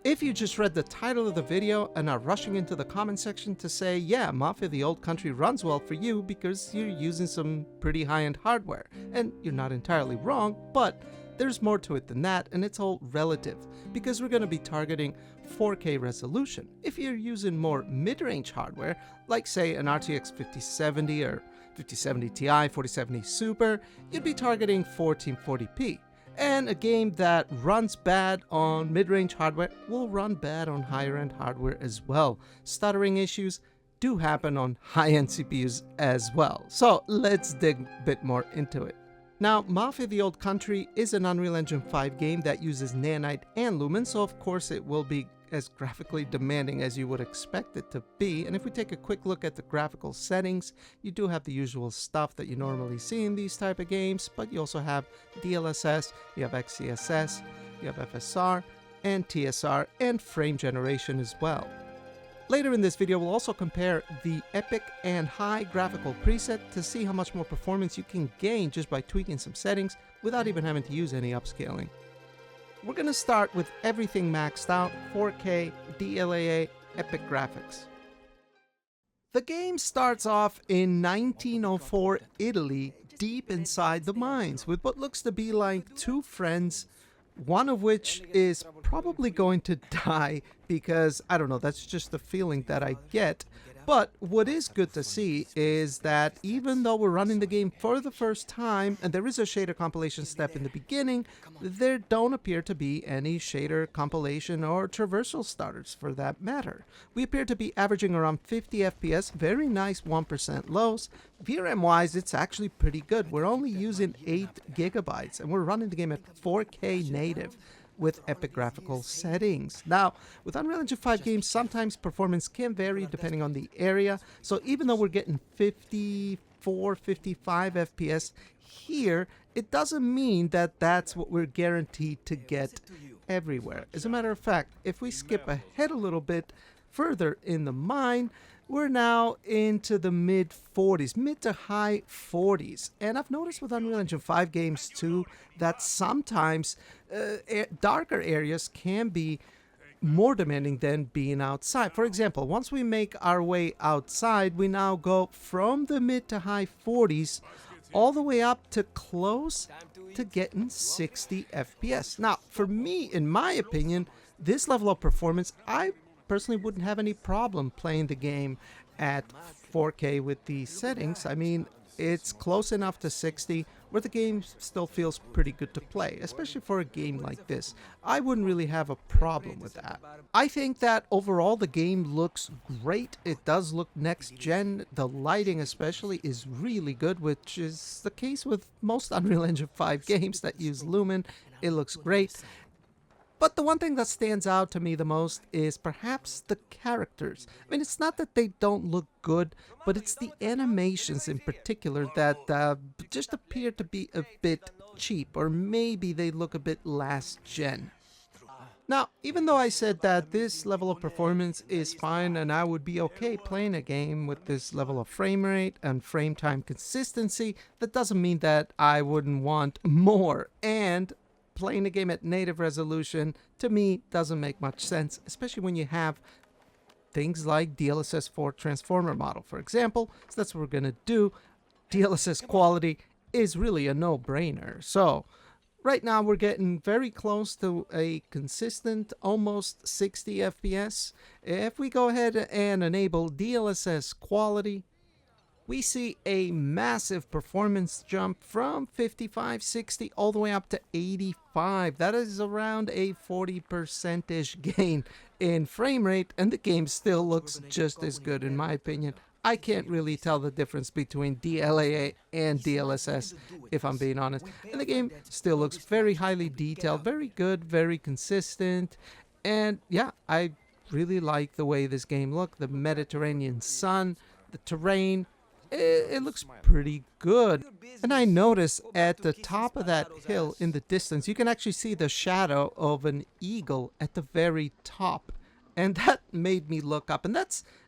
If you just read the title of the video and are rushing into the comment section to say, yeah, Mafia The Old Country runs well for you because you're using some pretty high-end hardware, and you're not entirely wrong, but there's more to it than that, and it's all relative, because we're going to be targeting 4K resolution. If you're using more mid-range hardware, like say an RTX 5070 or 5070 Ti, 4070 Super, you'd be targeting 1440p. And a game that runs bad on mid-range hardware will run bad on higher-end hardware as well. Stuttering issues do happen on high-end CPUs as well. So let's dig a bit more into it. Now, Mafia The Old Country is an Unreal Engine 5 game that uses Nanite and Lumen, so of course it will be as graphically demanding as you would expect it to be. And if we take a quick look at the graphical settings, you do have the usual stuff that you normally see in these type of games, but you also have DLSS, you have XeSS, you have FSR and TSR and frame generation as well. Later in this video, we'll also compare the Epic and High graphical preset to see how much more performance you can gain just by tweaking some settings without even having to use any upscaling. We're going to start with everything maxed out, 4K, DLAA, Epic graphics. The game starts off in 1904 Italy, deep inside the mines, with what looks to be like two friends, one of which is probably going to die because, I don't know, that's just the feeling that I get. But what is good to see is that even though we're running the game for the first time, and there is a shader compilation step in the beginning, there don't appear to be any shader compilation or traversal starters for that matter. We appear to be averaging around 50 FPS, very nice 1% lows. VRAM wise, it's actually pretty good. We're only using 8 gigabytes and we're running the game at 4K native with Epic graphical settings. Now, with Unreal Engine 5 games, sometimes performance can vary depending on the area. So even though we're getting 54, 55 FPS here, it doesn't mean that that's what we're guaranteed to get everywhere. As a matter of fact, if we skip ahead a little bit further in the mine, we're now into the mid 40s, mid to high 40s. And I've noticed with Unreal Engine 5 games too, that sometimes darker areas can be more demanding than being outside. For example, once we make our way outside, we now go from the mid to high 40s all the way up to close to getting 60 FPS. Now, for me, in my opinion, this level of performance, I personally wouldn't have any problem playing the game at 4K with these settings. I mean, it's close enough to 60 where the game still feels pretty good to play, especially for a game like this. I wouldn't really have a problem with that. I think that overall the game looks great. It does look next gen. The lighting especially is really good, which is the case with most Unreal Engine 5 games that use Lumen. It looks great. But the one thing that stands out to me the most is perhaps the characters. I mean, it's not that they don't look good, but it's the animations in particular that just appear to be a bit cheap, or maybe they look a bit last gen. Now, even though I said that this level of performance is fine and I would be okay playing a game with this level of frame rate and frame time consistency, that doesn't mean that I wouldn't want more. And playing a game at native resolution, to me, doesn't make much sense, especially when you have things like DLSS 4 transformer model, for example. So that's what we're going to do. DLSS quality is really a no-brainer. So right now we're getting very close to a consistent almost 60 FPS. If we go ahead and enable DLSS quality, we see a massive performance jump from 55, 60 all the way up to 85. That is around a 40%-ish gain in frame rate, and the game still looks just as good in my opinion. I can't really tell the difference between DLAA and DLSS, if I'm being honest. And the game still looks very highly detailed, very good, very consistent. And yeah, I really like the way this game looks. The Mediterranean sun, the terrain, it looks pretty good. And I notice at the top of that hill in the distance, you can actually see the shadow of an eagle at the very top. And that made me look up, and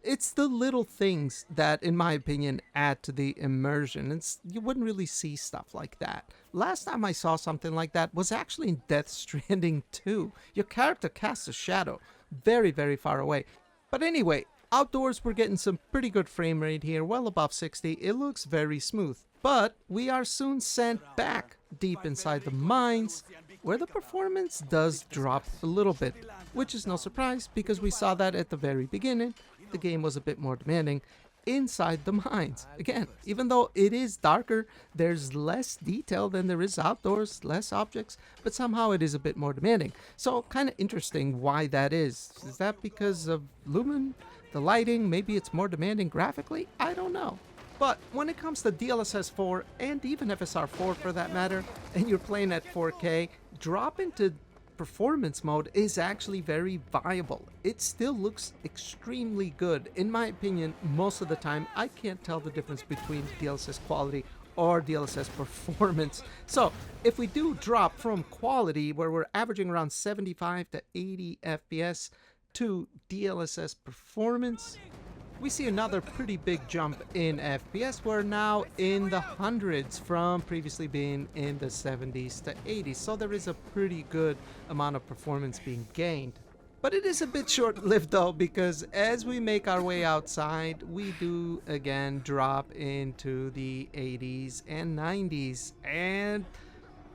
it's the little things that, in my opinion, add to the immersion. You wouldn't really see stuff like that. Last time I saw something like that was actually in Death Stranding 2. Your character casts a shadow very, very far away. But anyway, outdoors we're getting some pretty good frame rate here, well above 60. It looks very smooth. But we are soon sent back deep inside the mines, where the performance does drop a little bit, which is no surprise because we saw that at the very beginning. The game was a bit more demanding inside the mines. Again, even though it is darker, there's less detail than there is outdoors, less objects, but somehow it is a bit more demanding. So kind of interesting why that is. Is that because of lumen, the lighting? Maybe it's more demanding graphically? I don't know. But when it comes to DLSS 4 and even FSR 4 for that matter, and you're playing at 4K, drop into performance mode is actually very viable. It still looks extremely good. In my opinion, most of the time, I can't tell the difference between DLSS quality or DLSS performance. So if we do drop from quality, where we're averaging around 75 to 80 FPS, to DLSS performance, we see another pretty big jump in FPS. We're now in the hundreds from previously being in the 70s to 80s. So there is a pretty good amount of performance being gained. But it is a bit short-lived though, because as we make our way outside, we do again drop into the 80s and 90s. And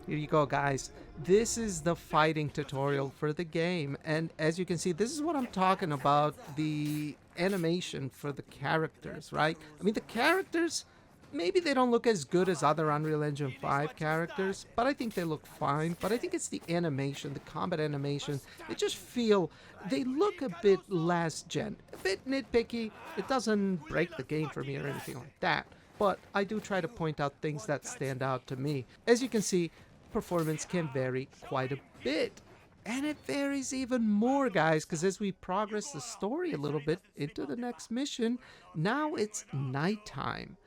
here you go, guys. This is the fighting tutorial for the game. And as you can see, this is what I'm talking about, the animation for the characters, right? I mean, the characters, maybe they don't look as good as other Unreal Engine 5 characters, but I think they look fine. But I think it's the animation, the combat animation. They just feel, they look a bit last gen, a bit nitpicky. It doesn't break the game for me or anything like that, but I do try to point out things that stand out to me. As you can see, performance can vary quite a bit. And it varies even more, guys, because as we progress the story a little bit into the next mission, now it's nighttime.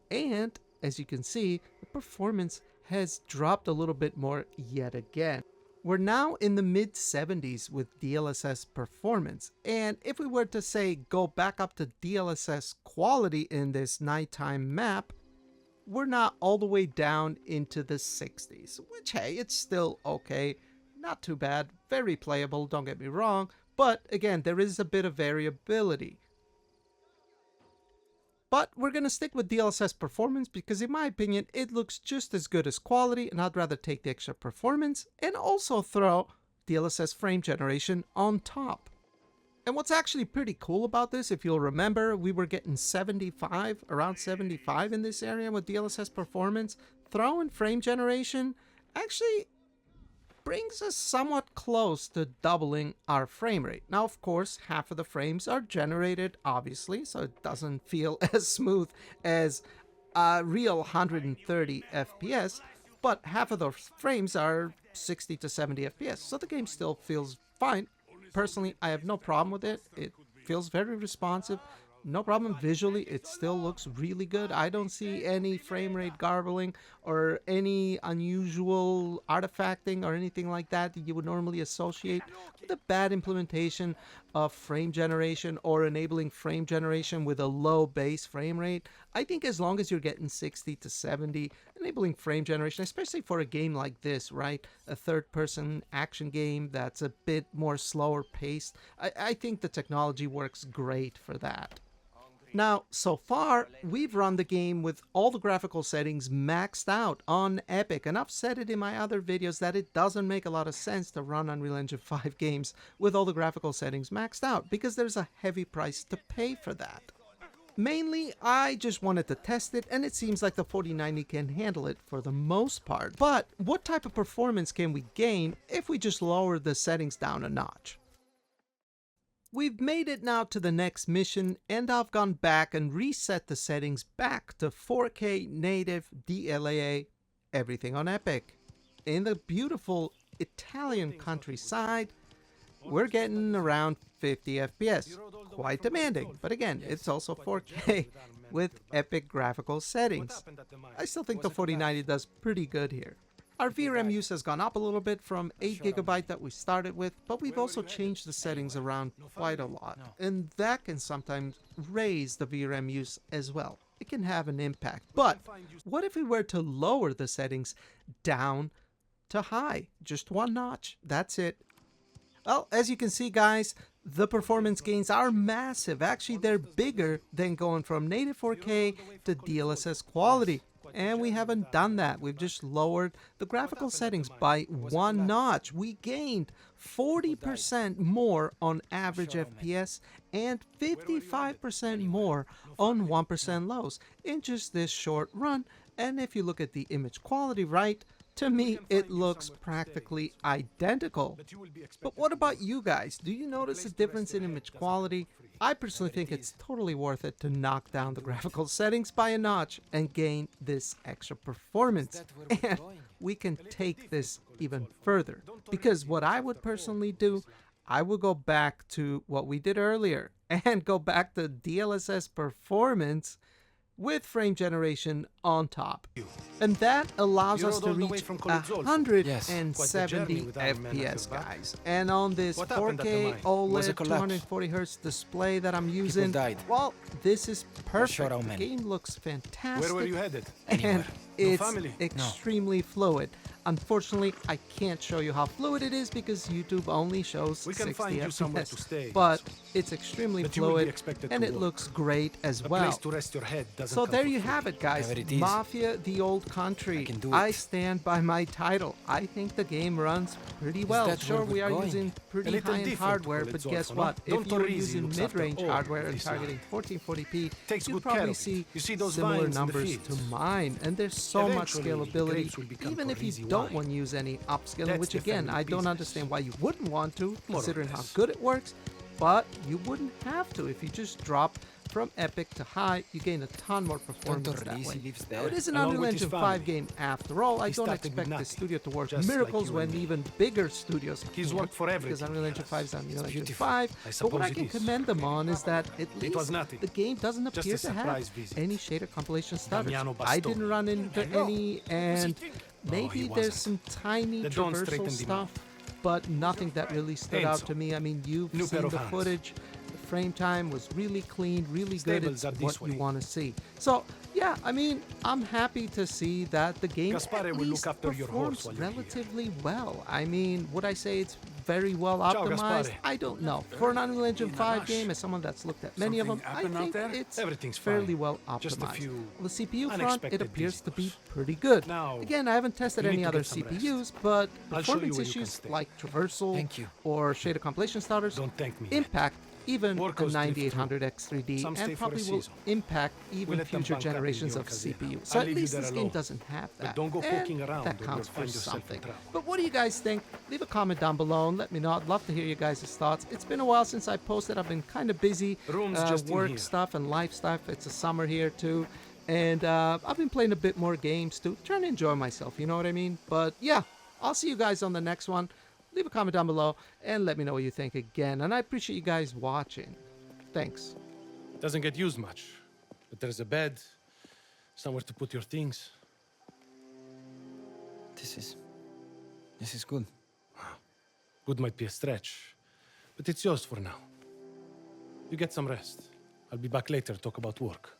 And as you can see, the performance has dropped a little bit more yet again. We're now in the mid-70s with DLSS performance. And if we were to say go back up to DLSS quality in this nighttime map, we're not all the way down into the 60s, which, hey, it's still okay. Not too bad, very playable, don't get me wrong, but again, there is a bit of variability. But we're going to stick with DLSS performance because in my opinion, it looks just as good as quality, and I'd rather take the extra performance and also throw DLSS frame generation on top. And what's actually pretty cool about this, if you'll remember, we were getting 75, around 75 in this area with DLSS performance. Throw in frame generation actually brings us somewhat close to doubling our frame rate. Now, of course, half of the frames are generated, obviously, so it doesn't feel as smooth as a real 130 FPS, but half of those frames are 60 to 70 FPS, so the game still feels fine. Personally, I have no problem with it. It feels very responsive. No problem visually, it still looks really good. I don't see any frame rate garbling or any unusual artifacting or anything like that that you would normally associate with a bad implementation of frame generation or enabling frame generation with a low base frame rate. I think as long as you're getting 60 to 70, enabling frame generation, especially for a game like this, right? A third-person action game that's a bit more slower paced. I think the technology works great for that. Now, so far, we've run the game with all the graphical settings maxed out on Epic, and I've said it in my other videos that it doesn't make a lot of sense to run Unreal Engine 5 games with all the graphical settings maxed out, because there's a heavy price to pay for that. Mainly, I just wanted to test it, and it seems like the 4090 can handle it for the most part. But what type of performance can we gain if we just lower the settings down a notch? We've made it now to the next mission, and I've gone back and reset the settings back to 4K native DLAA, everything on Epic. In the beautiful Italian countryside, we're getting around 50 FPS. Quite demanding, but again, it's also 4K with Epic graphical settings. I still think the 4090 does pretty good here. Our VRAM use has gone up a little bit from 8GB that we started with, but we've also changed the settings around quite a lot, and that can sometimes raise the VRAM use as well. It can have an impact. But what if we were to lower the settings down to high? Just one notch. That's it. Well, as you can see, guys, the performance gains are massive. Actually, they're bigger than going from native 4K to DLSS quality. And we haven't done that. We've just lowered the graphical settings by one notch. We gained 40% more on average FPS and 55% more on 1% lows in just this short run. And if you look at the image quality, right, to me, it looks practically identical. But what about you guys? Do you notice a difference in image quality? I personally think it's totally worth it to knock down the graphical settings by a notch and gain this extra performance. And we can take this even further. Because what I would personally do, I would go back to what we did earlier and go back to DLSS performance with frame generation on top. And that allows us to reach 170 FPS, guys. And on this 4K OLED 240Hz display that I'm using, well, this is perfect. The game looks fantastic. Where were you headed? And it's extremely fluid. Unfortunately, I can't show you how fluid it is because YouTube only shows 60 FPS. But it's extremely fluid and it looks great as well. So there you have it, guys. Mafia The Old Country. I stand by my title. I think the game runs pretty well. Sure, we are using pretty high-end hardware, but guess what? If you're using mid-range hardware and targeting 1440p, you'll probably see similar numbers to mine. And there's so much scalability, even if you don't want to use any upscaling, which again, I don't understand why you wouldn't want to, considering how good it works, but you wouldn't have to. If you just drop from Epic to high, you gain a ton more performance that way. Now, it is an Unreal Engine 5 game after all. I don't expect the studio to work miracles when even bigger studios worked for everything. because Unreal Engine 5 is Unreal Engine 5. But what I can commend them on is that at least the game doesn't appear to have any shader compilation stutters. I didn't run into any, and maybe there's some tiny traversal stuff, but nothing that really stood out to me. I mean, you've seen the footage. Frame time was really clean, really good. It's what you want to see. So yeah, I mean, I'm happy to see that the game at least performs relatively well. I mean, would I say it's very well optimized? I don't know. For an Unreal Engine 5 game, as someone that's looked at many of them, I think it's fairly well optimized. On the CPU front, it appears to be pretty good. Again, I haven't tested any other CPUs, but performance issues like traversal or shader compilation starters impact even a 9800 X3D, and probably will impact even future generations of CPU. So at least this game doesn't have that, and that counts for something. But what do you guys think? Leave a comment down below and let me know. I'd love to hear you guys' thoughts. It's been a while since I posted. I've been kind of busy, work stuff and life stuff. It's a summer here too, and I've been playing a bit more games too, trying to enjoy myself, you know what I mean? But yeah, I'll see you guys on the next one. Leave a comment down below and let me know what you think again. And I appreciate you guys watching. Thanks. Doesn't get used much, but there's a bed, somewhere to put your things. This is good. Good might be a stretch, but it's yours for now. You get some rest. I'll be back later to talk about work.